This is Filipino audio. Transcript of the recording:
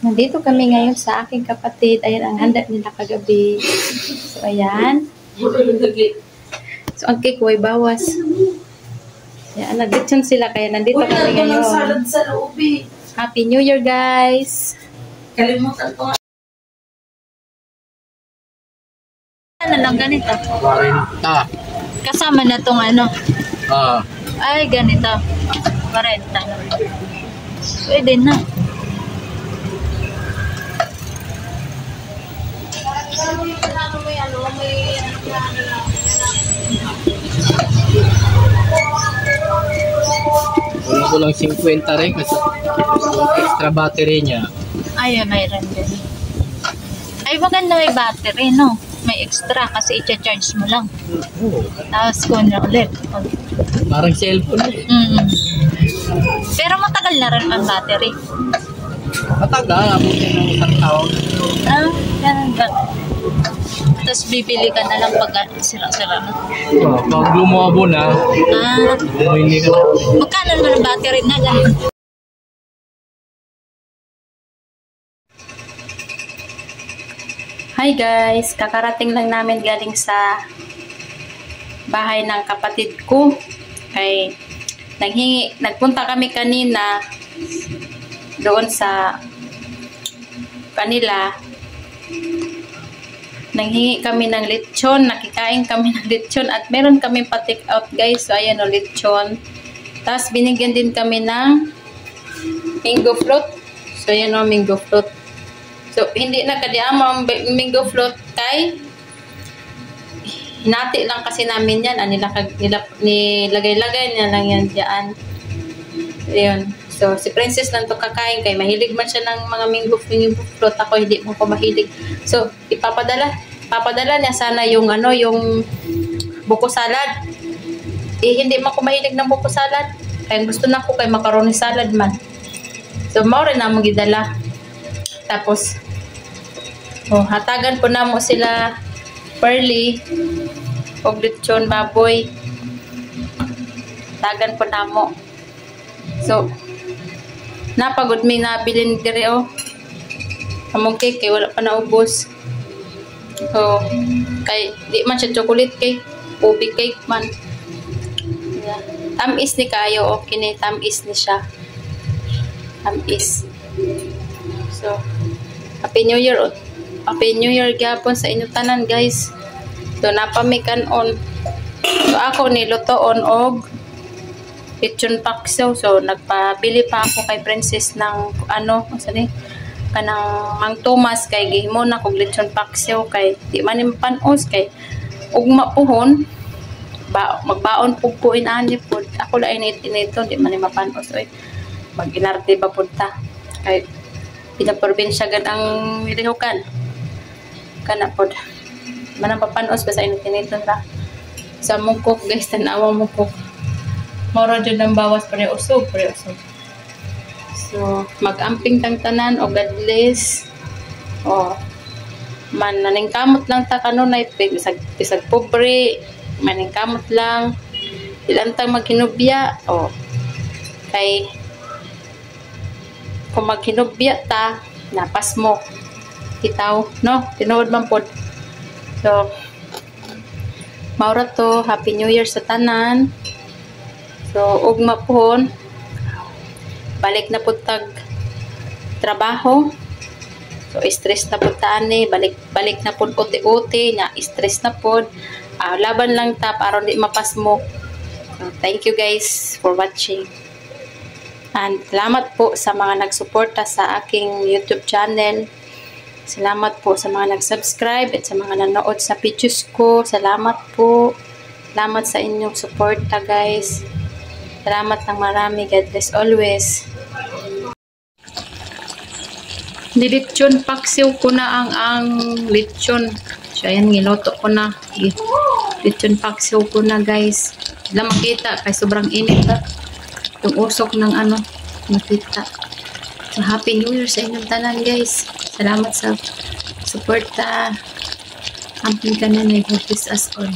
Nandito kami ngayon sa aking kapatid. Ayan ang handa nila kagabi. So, ayan. So, ang cake ay bawas. Ayan, nag-lechon sila kaya nandito kami ngayon. Salad sa loob eh. Happy New Year, guys! Kalimutan ko nga. Ano lang ganito? 40. Kasama na tong ano? Ah. Ay, ganito. 40. Pwede na. Wala ko lang 50 rin kasi yung extra battery niya. Ay, mayroon din. Ay, maganda may battery, no? May extra kasi i-charge mo lang. Oo. Tapos ko na ulit. Parang cellphone eh. Pero matagal na rin ang battery. Matagal, abutin ng isang taon. Ah, ganun ba? Tapos bibili ka na lang pag sira-sira na. Pag lumabo na, Ah, bumili ka na. magkano naman ang battery na ganun? Hi guys! Kakarating lang namin galing sa bahay ng kapatid ko. Kay nagpunta kami kanina doon sa kanila. Nanghingi kami ng lechon, nakikain kami ng lechon at meron kami pa-take out guys. So ayan o, lechon. Tapos binigyan din kami ng mango float. So ayan o, mango float. So hindi na kadiama ang mango float kay hinati lang kasi namin yan. Nilagay-lagay niya lang yan dyan. Ayun. So, si Princess lang to kakain kay mahilig man siya ng mga mango float. Ako hindi mo ko mahilig. So, papadala niya sana yung yung buko salad. Hindi man ko mahilig ng buko salad. Kaya gusto na ko kay macaroni salad man. So, mao rin na mo gidala. Tapos, hatagan po na mo sila Pearly og lechon baboy. Hatagan po na mo. So, napagod mi na bilin diri among cake kay wala pa naubos. So, kay di man siya chocolate cake, ubi cake man. Yeah. Tamis ni kayo kini tamis ni siya. Tamis. So, Happy New Year. Happy New Year gyapon sa inyo tanan guys. So, napamikanon. So, ako nilutoon og lechon paksiw. So, nagpabili pa ako kay Princess ng kanang Mang Thomas kay gihimo na kog lechon paksiw kay di man mapanos kay ugma puhon magbaon pugpuin ani pud ako la inito di man mapanos oy mag-inarte ba punta kay pinaprobinsya gad ang milihukan kana pod man mapanos ba sa inito ra sa mungkok guys tanawa mo ko moro jud ang bawas pre usog. So, mag-amping tang tanan o God bless. Man naningkamot lang ta kanunay pisag pobre, maningkamot lang. Ilan tang maghinubya kay kung maghinubya ta, napas mo. Itaw, no? Tinuod man pod. So, maura to, Happy New Year sa tanan. So, ugma pohon. Balik na po tag trabaho. So, stress na po taani. Balik na po uti-uti. Stress na po. Laban lang ta para di mapas mo. So, thank you guys for watching. And salamat po sa mga nagsuporta sa aking YouTube channel. Salamat po sa mga nag-subscribe at sa mga nanood sa videos ko. Salamat po. Salamat sa inyong suporta guys. Salamat ng marami. God bless always. Nilechon paksiw ko na ang lechon. So, ayan, niloto ko na. Lechon paksiw ko na, guys. Wala makita, kay sobrang init ba? Yung usok ng makita. So, Happy New Year sa inyong tanan, guys. Salamat sa suporta. Amping ka na, God bless us all.